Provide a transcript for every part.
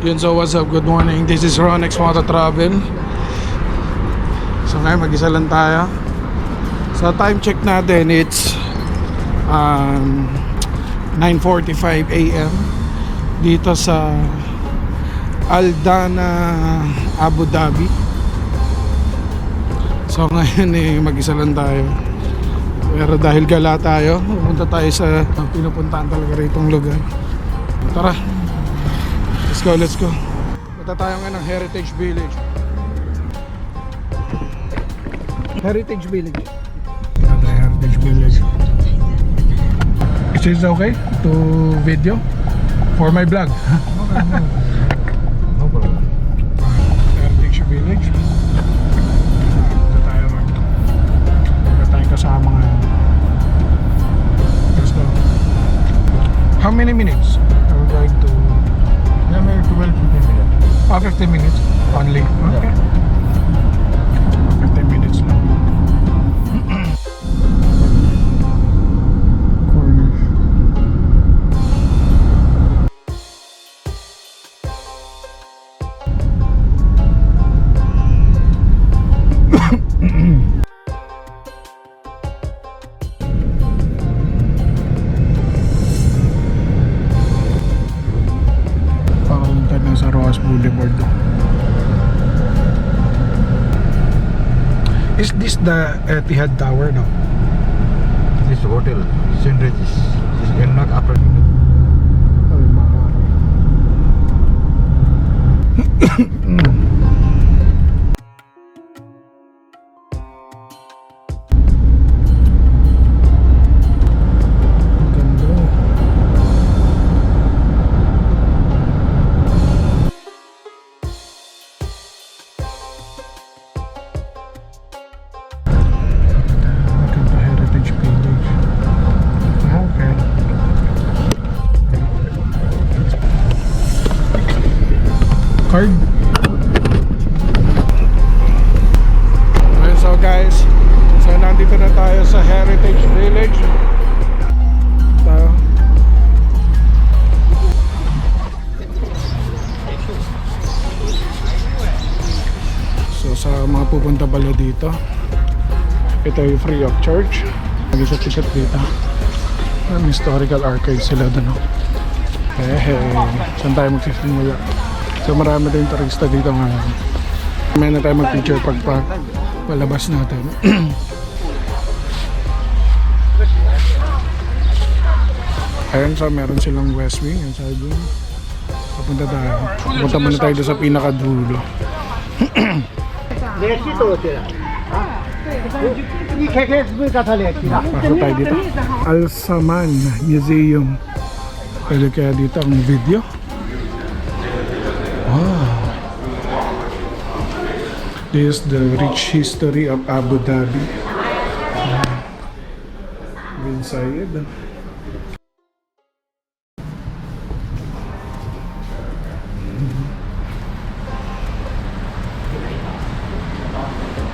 Yun, so what's up, good morning, this is Ronex Moto Travel. So ngayon mag-isa lang tayo. Sa time check natin, it's 9:45 AM dito sa Aldana, Abu Dhabi. So ngayon mag-isa lang tayo. Pero dahil gala tayo, pupunta tayo sa pinupuntahan talaga ritong lugar. Tara, let's go. Punta tayo ngayon ng Heritage Village. Heritage Village. Heritage Village. Is this okay to video? For my vlog? No problem. Heritage Village. Punta tayo kasama ngayon. Let's go. How many minutes are we going to? Yeah, maybe 12-15 minutes. 15 minutes only. Okay. 15 minutes lang. Cornish. Papunta na sa Roas Boulevard. Is this the Etihad Tower, no? This hotel, St. Regis, is not upper. Ay, mahal. Ganda. Maganda, Heritage Village. Okay. Card. Okay, so guys, so nandito na tayo sa Heritage Village. Tayo. So sa mga pupunta pala dito, ito yung free of charge. Lagi sa ticket dito. May historical archive sila doon. Saan tayo magsisimula? So marami din turista dito ngayon. May na tayo mag-picture pag palabas natin. Ayun, so meron silang West Wing, yung side wing. Papunta tayo. Punta muna tayo doon sa pinakadulo. Pasok tayo dito. Al Saman Museum. Pwede kaya dito ang video. Wow. This is the rich history of Abu Dhabi. Bin Zayed.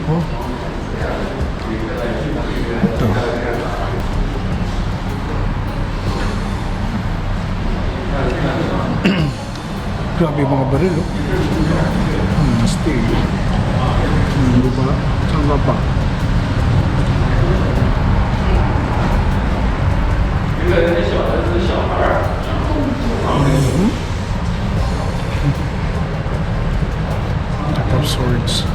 Oh. Ito. Grabe yung mga baril, oh. Nasti. Ano ba? Saan ka pa? Type of swords.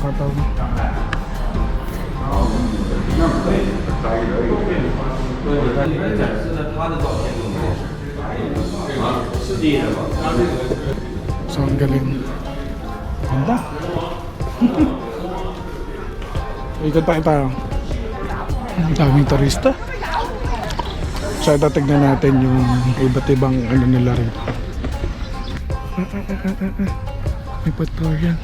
Katawag. 对，里面展示的他的照片给我们，是第一人嘛？ So, ang galing. Ganda. Ikot tayo. Ang daming turista. So, ito tignan natin yung iba't ibang ano nila rin. May patrol yan.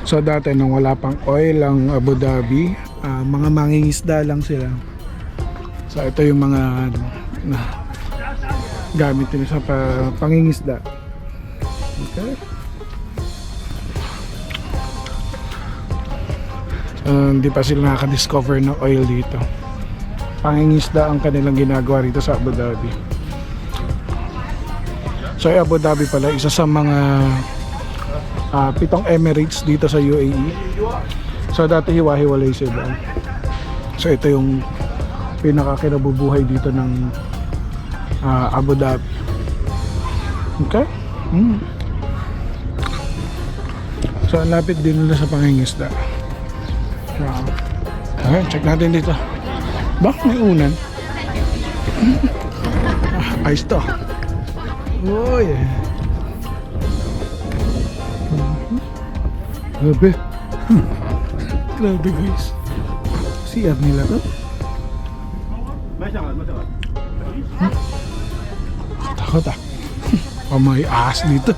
So dati nung wala pang oil ang Abu Dhabi, mga mangingisda lang sila. So ito yung mga na gamit nila sa pangingisda. Okay. Hindi pa sila nakaka-discover ng oil dito. Pangingisda ang kanilang ginagawa rito sa Abu Dhabi. So Abu Dhabi pala isa sa mga 7 Emirates dito sa UAE. So dati hiwa-hiwalay sila. So ito yung pinaka-kinabubuhay dito ng Abu Dhabi. Okay? So ang lapit din nila sa pangingisda. Okay, check natin dito. Bak, may unan. Ayos to. Oh yeah. Grabe. Grabe guys. CR nila to. Takot ah. May ahas dito.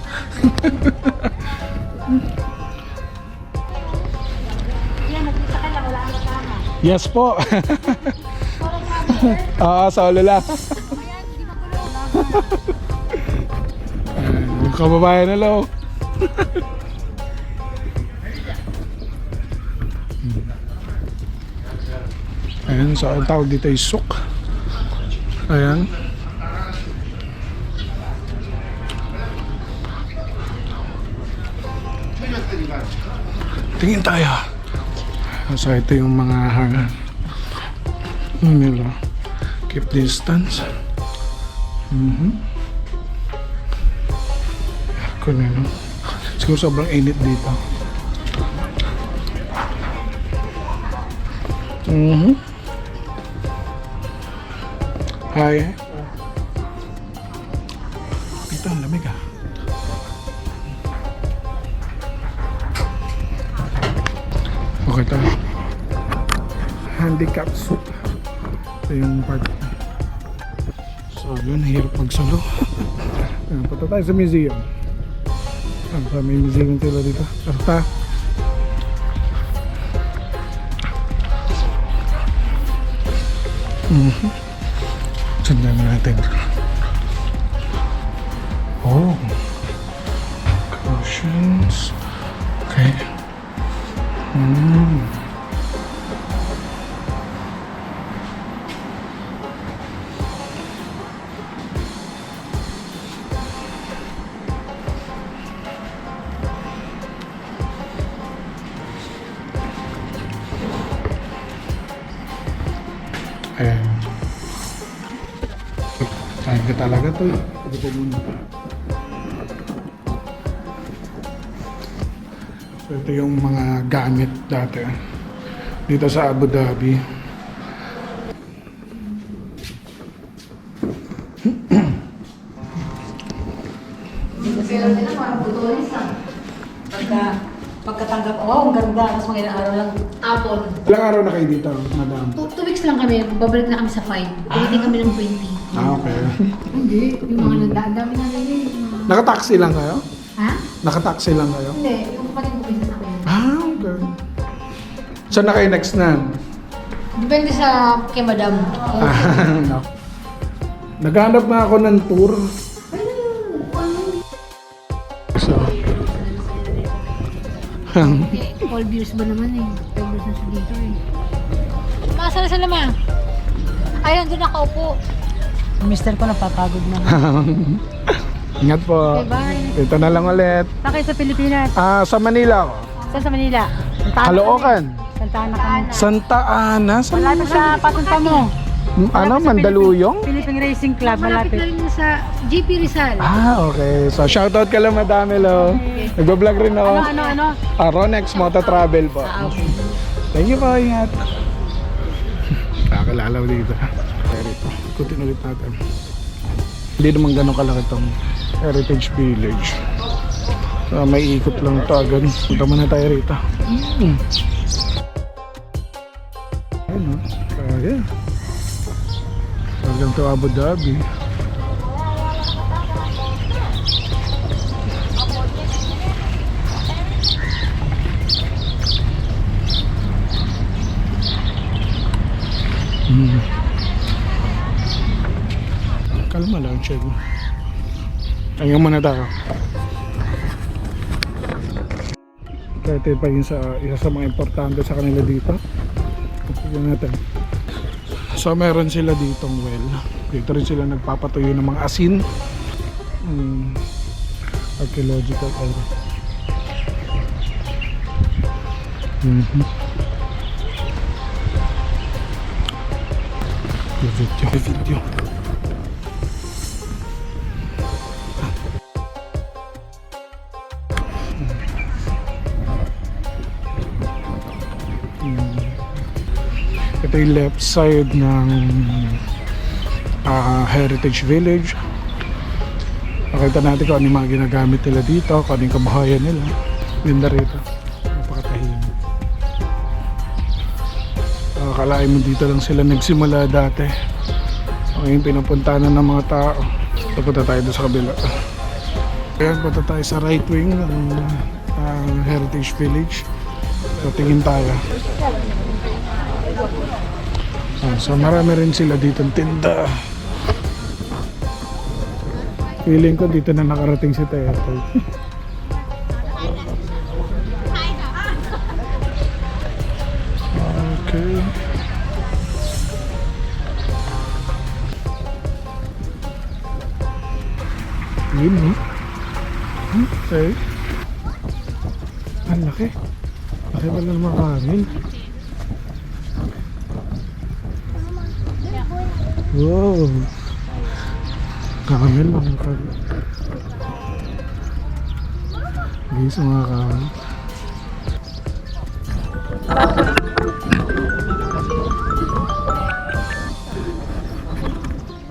Yes po. Solo lang. Kababayan na lang. Ayan, so ang tawag dito ay souk. Ayan. Tingin tayo. So ito yung mga nila. Keep distance. Ako na no. Siguro sobrang init dito. Hi. Ito ang lamig ah. Okay ito. Handicap suit. Ito yung part. So yun, hirap magsalo. Punta tayo sa museum. May museum sila dito. Arta. Sundan na natin. Oh. Cautions. Okay. Ayan. Sayang ka talaga to eh. Ito muna. So ito yung mga gamit dati dito sa Abu Dhabi. Pagkatanggap, ang ganda. Mas mga ilang araw lang. Apon. Ilang araw na kayo dito, madam? 2 weeks lang kami. Babalik na kami sa 5. Ulitin kami ng 20. Okay. Hindi. Yung mga nandaan, dami na rin eh. Nakataxi lang kayo? Ha? Nakataxi lang kayo? Hindi. Yung kapatid ko pinsan ako yan. Okay. Saan na kayo next na? Depende sa kay madam. No. Naghanap na ako ng tour. So, All beers ba naman eh? 5 beers na siya dito eh. Masa na sila ma? Ayun, doon nakaupo. Mister ko napapagod na. Ingat po. Okay, bye. Dito na lang ulit. Saan kayo sa Pilipinas? Sa Manila ako. Saan sa Manila? Santa Ana Caloocan. kami. Santa Ana kami. Santa Ana. Malapit sa patunta mo. Ano? Mandaluyong? Philippine Racing Club. Malapit na rin sa GP Rizal. Okay. So, shoutout ka lang, madami lo. Nagbablog rin ako. Ano? Ronex Moto Travel po. Okay. Thank you po, ingat. Nakakalalaw dito. Rito. Ikutin ulit natin. Hindi naman ganun kalaki tong Heritage Village. May ikot lang to agad. Punta muna tayo rito. Ayun o. Kaya. Welcome to Abu Dhabi. Kalma lang, check. Tingnan muna tayo. Ito pa yun isa sa mga importante sa kanila dito. Tignan natin. So meron sila ditong well. Dito rin sila nagpapatuyo ng mga asin. Archaeological area. Video. Ito yung left side ng Heritage Village. Pakita natin kung ano yung mga ginagamit nila dito, kung ano yung kabuhayan nila. Ganda rito. Napakatahimik. Akalain mo dito lang sila nagsimula dati. Ngayon pinupunta na ng mga tao. Punta tayo doon sa kabila. Ayan, punta tayo sa right wing ng Heritage Village. So tingin tayo. So marami rin sila dito ng tinda. Feeling ko dito na nakarating si Teto. Okay. Yun no? Okay. Ang laki. Laki pala naman kanin. Wow. Kamel mga kamel. Guys, mga kamel.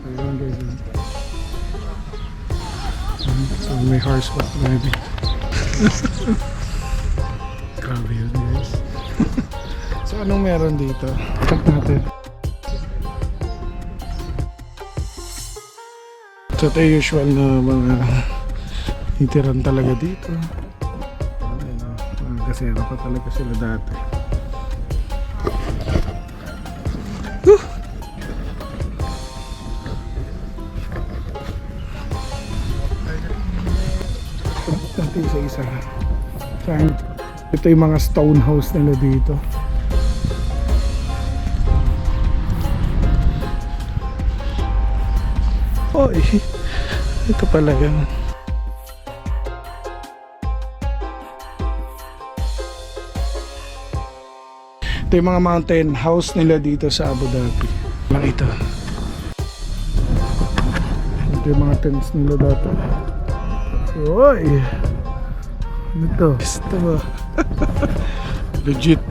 Ayun guys. So may horseback maybe. Grabe yun guys. So anong meron dito? Check natin. So ito yung usual na mga itiran talaga dito. Kasi ano pa talaga sila dati. Natin isa-isa. Ito yung mga stone house nila dito. Oh, ito pala yan. Ito yung mga mountain house nila dito sa Abu Dhabi. Lang ito. Ito yung mga tents nila dito. Oy! Ano to? Gusto ba? Legit.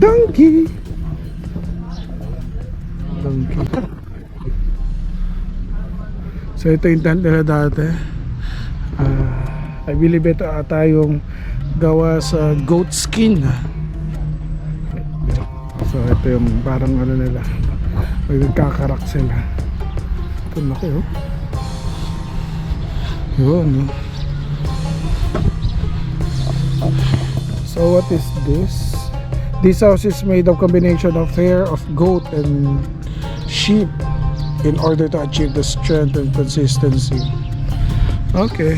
Donkey. So ito yung tent nila dati. I believe ito ata yung gawa sa goat skin. So ito yung parang ano nila, nagkakarak sila. Ito laki oh. Yun. So what is this? This house is made of combination of hair of goat and sheep in order to achieve the strength and consistency. Okay.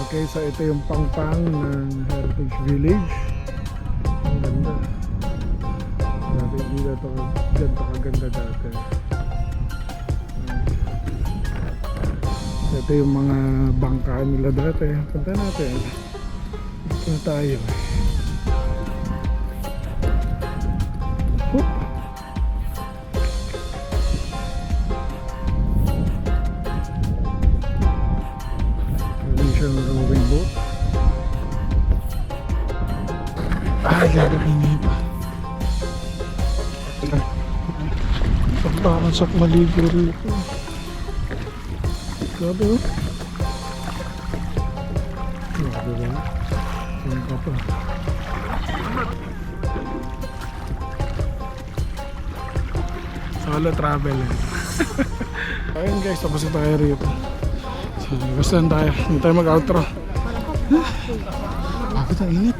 Okay, so ito yung pangpang ng Heritage Village. Ang ganda. Dati hindi na ito ganito kaganda dati. Ito yung mga bangka nila dati. Punta natin. Ito na tayo. Ay, gagawin pa. Pagbakan sa maligo rito. Grabe oh. Grabe ba? Yan ka pa. Solo travel eh. Ayun guys, tapos na tayo rito. So, basta lang tayo. Hindi tayo mag-outro. Bakit ang init?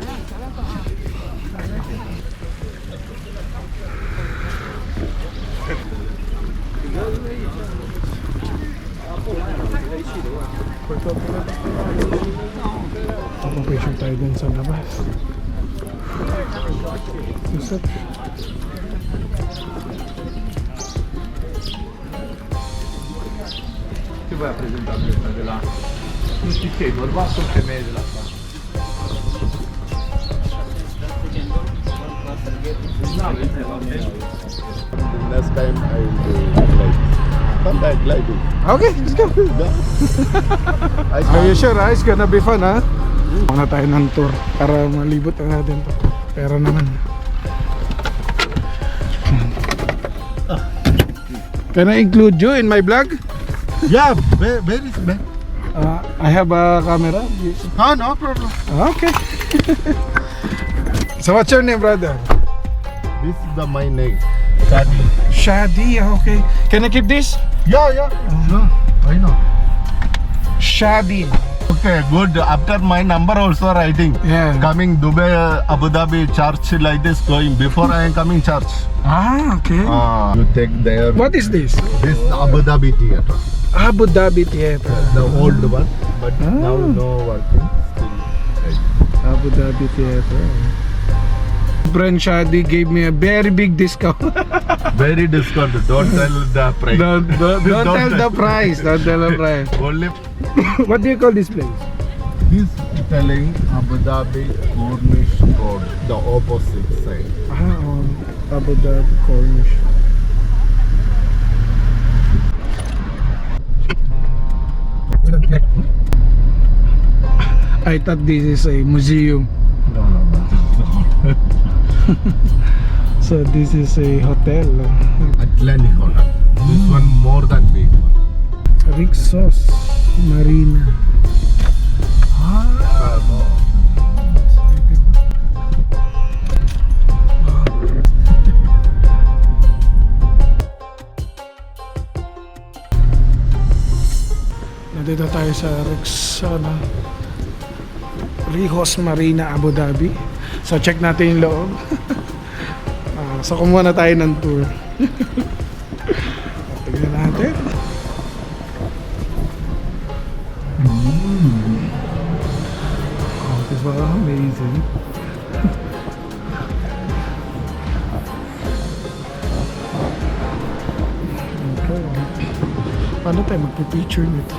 Papapicture tayo dun sa labas. Susap. Ti vuoi presentare questa della... Non ti chiedo, il basso che me della fa. Next time I will do glide. Fun that gliding. Okay, let's go. Are you sure? It's gonna be fun, ha? Muna tayo ng tour para malibot na natin to. Pero naman. Can I include you in my vlog? Yeah, where is man? I have a camera. Oh, no problem. Okay. So what's your name, brother? This is my name. Shadi. Shadi, okay. Can I keep this? Yeah, sure. Why not? Shadi. Okay, good. After my number also writing. Yeah. Coming Dubai, Abu Dhabi, church like this going. Before I am coming church. Ah, okay. You take there. What is this? This Abu Dhabi theater. Abu Dhabi Theater. The old one, but now no working. Still. Abu Dhabi Theater. Friend Shadi gave me a very big discount. Very discounted. Don't tell the price. Don't tell the price. Don't tell the price. Only What do you call this place? this telling Abu Dhabi Cornish Road, the opposite side. Abu Dhabi Cornish. I thought this is a museum. No, this is not. So this is a hotel. Atlantic Hotel. This one more than big one. Rixos Marina. No. Nandito tayo sa Rixos Marina, Abu Dhabi. So check natin yung loob. So kumuha na tayo ng tour. Tignan natin. Oh, diba? Amazing. Okay. Paano tayo magpipicture nito?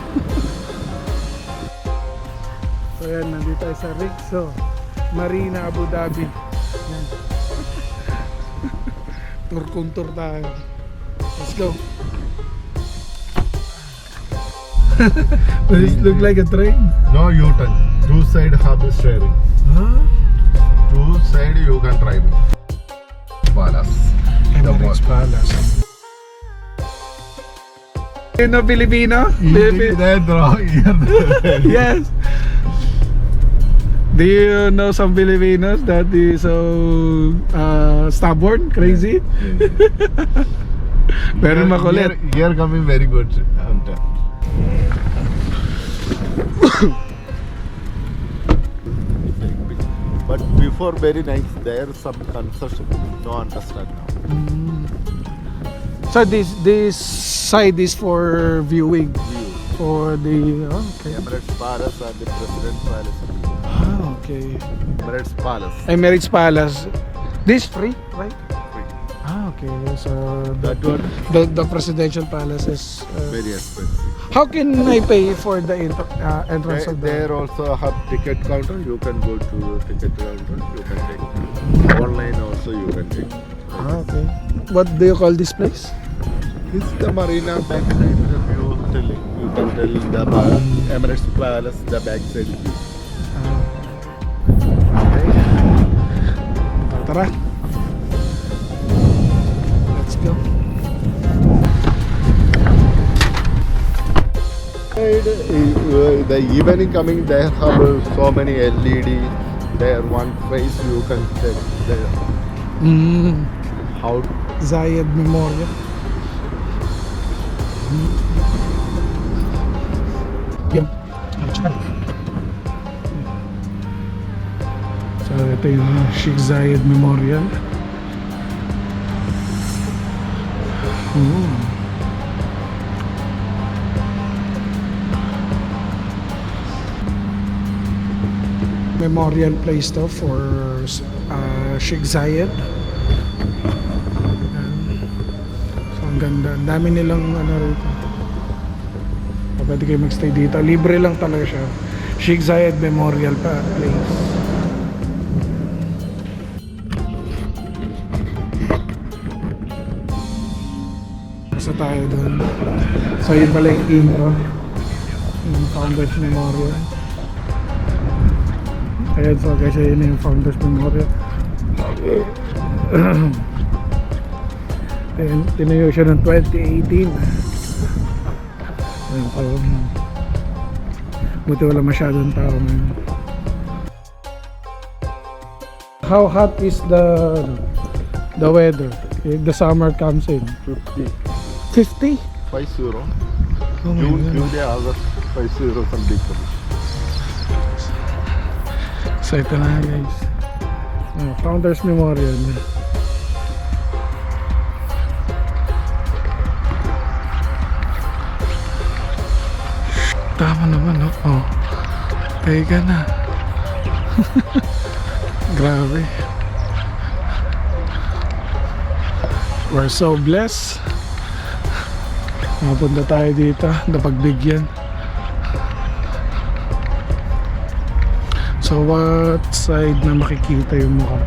So yan, nandito tayo sa Rixos Marina, Abu Dhabi. Yan. Tour kung tour tayo. Let's go. Does it look like a train? No U-turn. Two side hub is sharing. Huh? Two side you can drive. Palace. Emirates Palace. You know Filipino? There, bro. Yes. Do you know some Filipinos that is so stubborn, crazy? Pero makulit. Here coming very good. But before very nice, there some concession. No understand now. So this side is for viewing. For the okay. Emirates Palace and the President Palace. Ah, okay. Emirates Palace. Emirates Palace. This free, right? Free. Ah, okay. So That one the presidential palace is. very expensive. How can I pay for the entrance of the? There also have ticket counter. You can go to ticket counter. You can take. Online also you can take. Ah, okay. What do you call this place? This is the marina backside view telling. You can tell the Emirates Palace the backside view. Tara. Let's go. The evening coming, they have so many LED. There, one face you can check there. How Zayed Memorial. Yan. So ito yung Sheikh Zayed Memorial. Memorial place to for Sheikh Zayed. So ang ganda, ang dami nilang ano rito. Pwede kayo magstay dito, libre lang talaga siya. Sheikh Zayed Memorial Place. Basta tayo doon. So yun pala yung intro, yung Founders Memorial. Ayan, so guys, yun yung Founders Memorial. Tinayo siya ng 2018. Ayan, so buti wala masyadong tao ngayon. How hot is the weather if the summer comes in? 50, 50? 50. Oh my June, God. July, August, 50 something. So ito na guys, Founders Memorial. Tama naman, no? Oh, teka na. Grabe. We're so blessed. Mapunta tayo dito, napagbigyan. So what side na makikita yung mukha?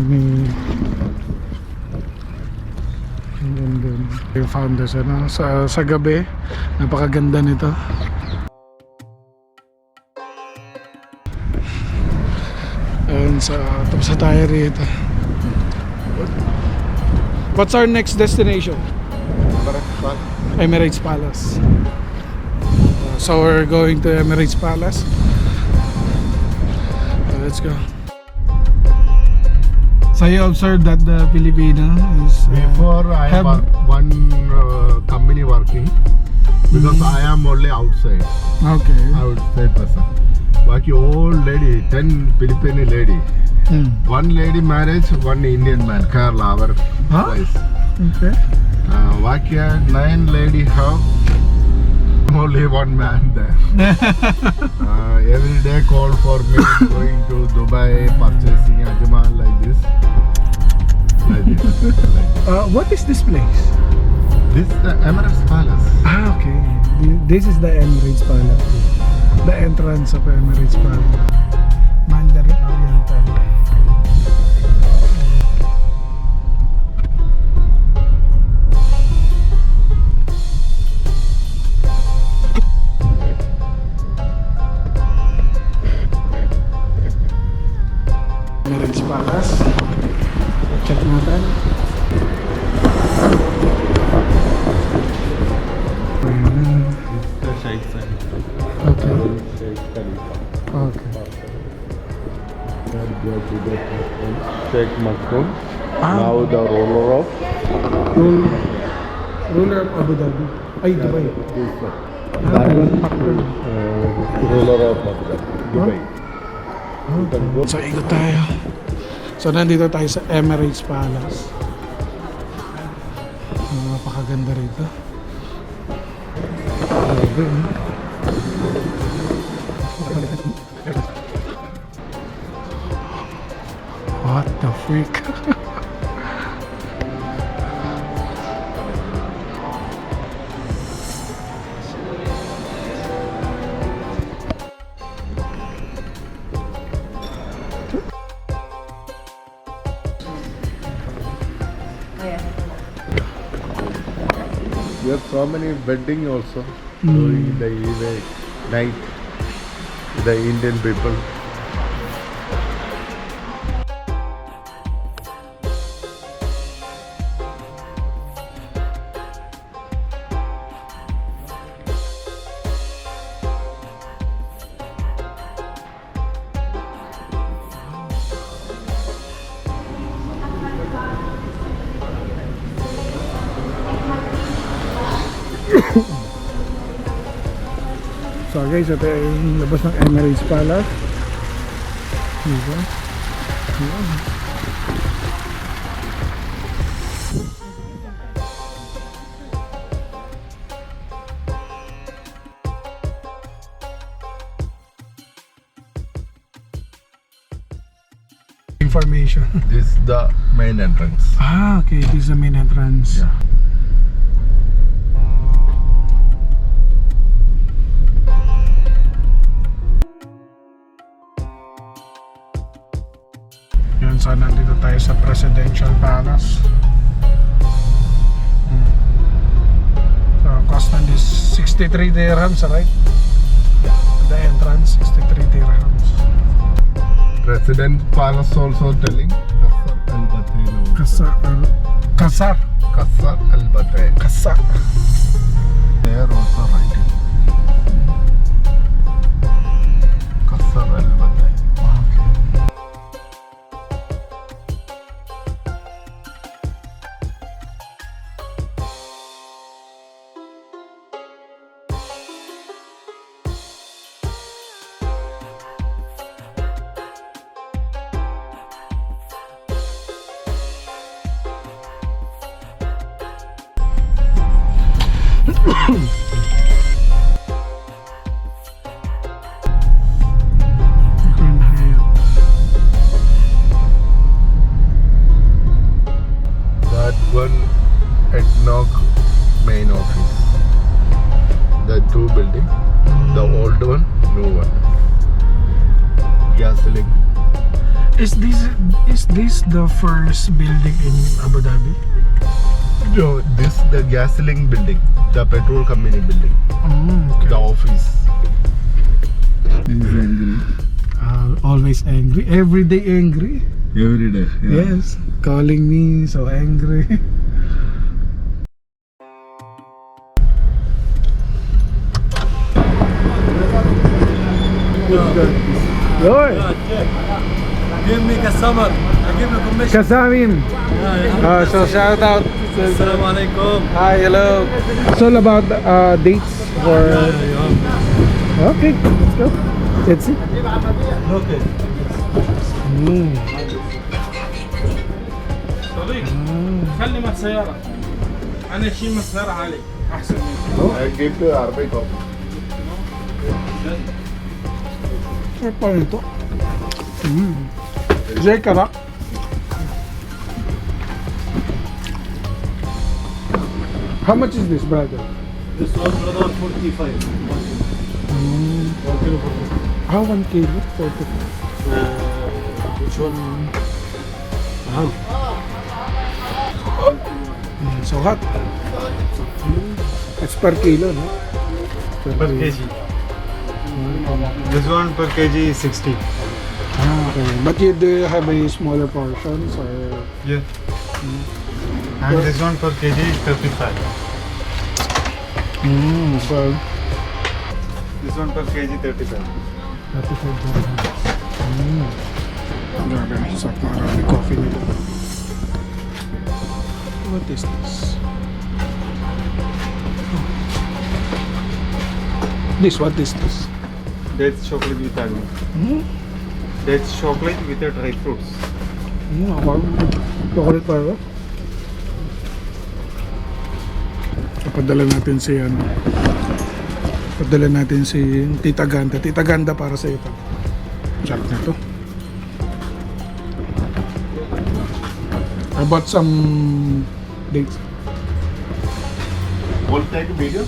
May yung founders ano sa gabi, napakaganda nito. Ayun, tapos na tayo rito. What's our next destination? Emirates Palace. So we're going to Emirates Palace. Let's go. So you observed that the Filipino is Before I have- have one company working because I am only outside person. Baki all lady, 10 Filipino lady. One lady marriage, one Indian man, Kerala, our Huh? place. Okay. Baki 9 lady have only one man there. Every day call for me going to Dubai, purchasing Ajman like this. Like this. What is this place? This is the Emirates Palace. Okay. This is the Emirates Palace. The entrance of Emirates Palace. Mandarin Oriental. Emirates Palace. Check natin. The Sheikh Zayed. Okay. Sheikh Khalifa. Okay. Sheikh Maktoum. Ah. Now the ruler of Ruler of Abu Dhabi. Ay, Dubai. ruler of Abu Dhabi, Dubai. You can go. So, ikot tayo. So, nandito tayo sa Emirates Palace. Napakaganda rito. Grabe, eh. What the freak? There are so many wedding also during the evening, night. The Indian people. So guys, ito yung labas ng Emirates Palace. Diba? Ayan. Information. This is the main entrance. Ah, okay. This is the main entrance. Yeah. Yan, so nandito tayo sa Presidential Palace. So, cost na this 63 dirhams, right? The entrance, 63 dirhams. President Palace also telling Qasr Al Batay. Kasar. Qasr Al Batay. Kasar. They are also writing Qasr Al Batay. Grand Hyatt. That one Ednock main office. The two building. The old one, new one. Gasoline. Is this the first building in Abu Dhabi? No, this the gasoline building. The petrol company building. Okay. The office. He's angry. Always angry. Every day angry. Every day. Yes. Calling me so angry. Yoy! Give me customer. I give you commission. Kasamin! So shout out. Assalamu alaikum. Hi, hello. It's all about dates for... Okay, let's go. Let's see. Okay. صديق خلي مع السيارة أنا أشيل من السيارة علي أحسن منك I give to Arabic coffee. Sarap pa rin ito. Jay Karak. How much is this, brother? This one brother 45 Ah, 1 kilo? 40. which one? So hot. It's per kilo, no? Per kg. This one per kg is 60. Ah, okay. But you do have a smaller portions or... Yeah. And this one per kg is 35. So... This one per kg 35. 35 dirhams. Grabe, sarap na marami coffee nila. What is this? What is this? That's chocolate with almond. That's chocolate with the dry fruits. Chocolate pa ba? Padala natin si ano. Padala natin si Tita Ganda. Tita Ganda para sa ito. Sarap na ito. I bought some dates. Will take a video?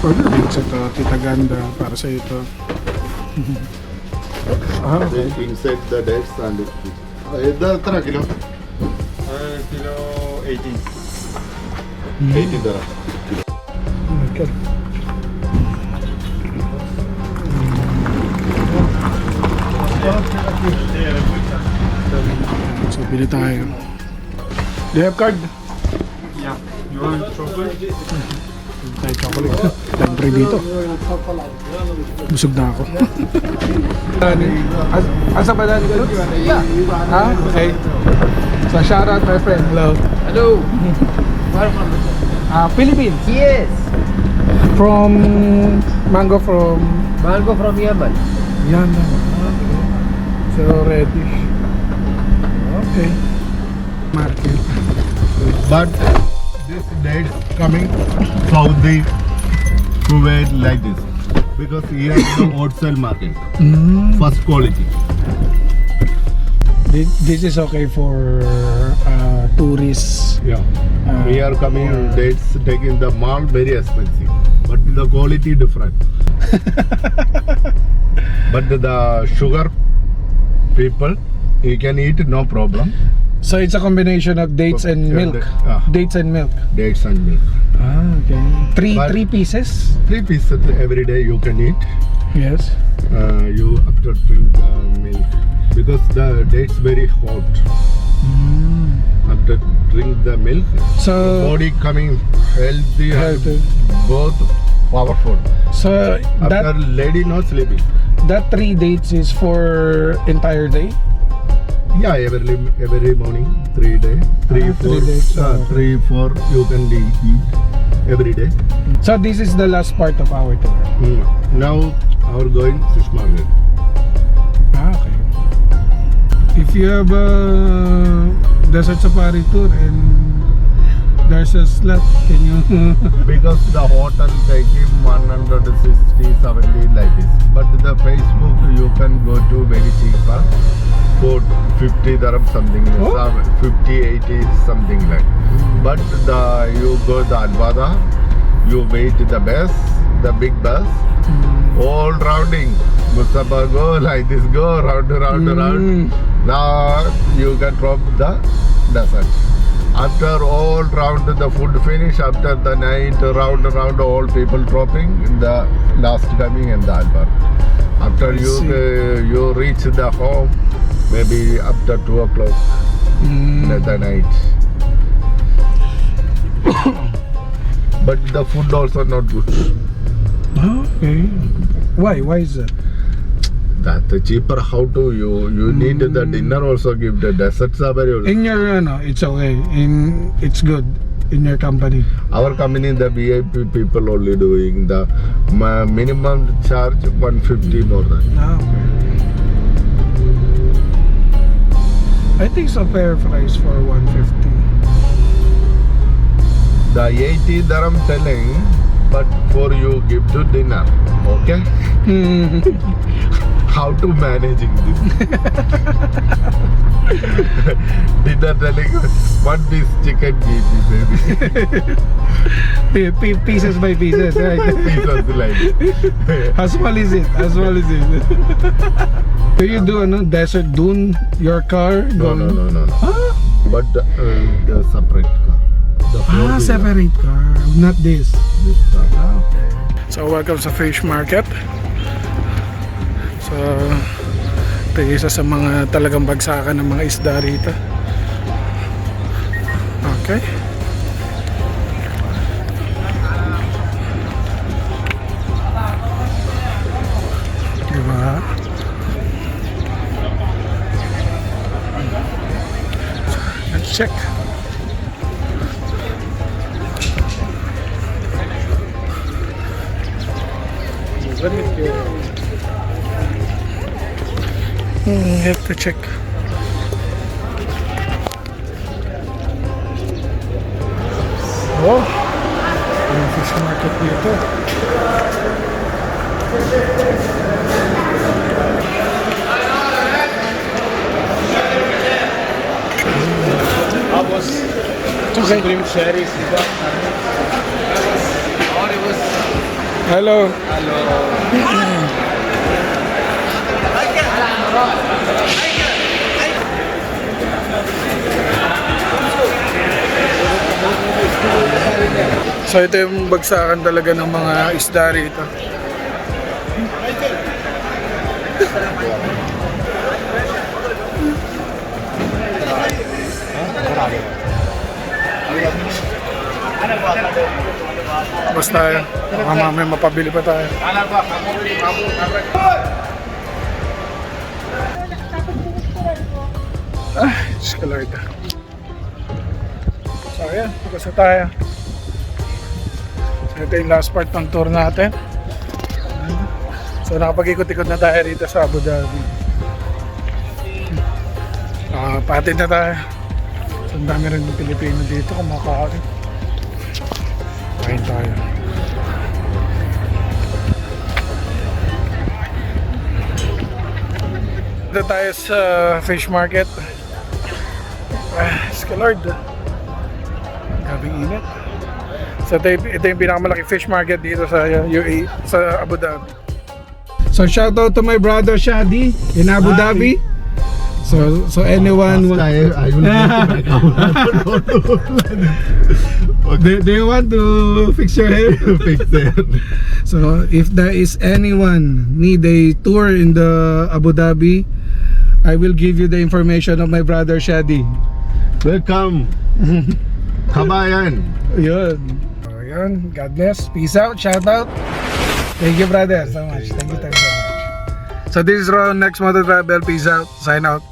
Pwede dates ito. Tita Ganda para sa ito. Okay. Inside the dates and it. Kilo? Kilo 18. 80 dirham. Okay. So, bili tayo. Do you have card? Yeah. You want chocolate? Tayo chocolate. Libre dito. Busog na ako. Asa ba dani? Yeah. Ah, okay. So, shout out my friend. Hello. Hello. Where from? Philippines. Yes. From mango from Mango from Yemen. Yemen. So reddish. Okay. Market. But this dates coming Saudi, Kuwait like this. Because here is the wholesale market. First quality. This is okay for tourists. Yeah. We are coming dates taking the mall very expensive. But the quality different. But the sugar people, you can eat no problem. So it's a combination of dates and Yeah, milk. ah. Dates and milk. Dates and milk. Ah, okay. But- Three pieces. 3 pieces every day you can eat. Yes. You after drink the milk because the dates very hot. After drink the milk, So body coming healthy, Healthy. and both powerful. so After that lady not sleeping. that 3 dates is for entire day. Yeah, every morning 3 day, 3 Ah, 4, 3 days, okay. 3 4 you can eat every day. So this is the last part of our tour. Now our going fish market. Ah, okay. If you have a desert safari tour and there's a slot, can you? Because the hotel taking 160, 70 like this. But the Facebook you can go to very cheaper for 50 dirham something, Oh. 50, 80 something like. But you go the Alvada, you wait the bus, the big bus, all rounding. Mustafa go like this, go round. Now you can drop the desert. After all round the food finish, after the night round all people dropping, the last coming in the Albar. After you reach the home, maybe after 2 o'clock the night. But the food also not good. Okay. Why? Why is that? That cheaper. How to you need the dinner also give the desert safari also. In your it's okay. It's good in your company. Our company the VIP people only doing the minimum charge 150 more than. Ah, okay. I think it's a fair price for 150. The 80 dirham telling, but for you give to dinner. Okay? How to managing this? Dinner telling one piece chicken give me baby. Pieces by pieces, right? Pieces like How small is it? How small is it? Do you do desert dune your car? no. Ah, But the separate car. The four-wheeler. separate car, not this. This car. Okay. So welcome sa fish market. So ito yung isa sa mga talagang bagsakan ng mga isda rito. Okay. Diba? Let's check. Have to check. Oh, yung fish market dito. It's okay. Hello. So ito yung bagsakan talaga ng mga isda rito. Basta baka mamaya mapabili pa tayo. Diyos ko Lord. So ayan, pagkasa tayo. So ito yung last part ng tour natin. So nakapag-ikot-ikot na tayo rito sa Abu Dhabi. Patid na tayo. So ang dami rin ng Pilipino dito kumakain. Kain tayo. Dito tayo sa fish market. Ska Lord. Gabing init. So ito yung pinakamalaki fish market dito sa UAE, sa Abu Dhabi. So shout out to my brother Shadi in Abu Dhabi. So anyone I will make do you want to fix your hair? fix it. So if there is anyone need a tour in the Abu Dhabi, I will give you the information of my brother Shadi. Welcome. Kabayan. Yun. So, yun. God bless. Peace out. Shout out. Thank you, brother, so much. Thank you so much. So this is Ron, Next Motor Travel. Peace out. Sign out.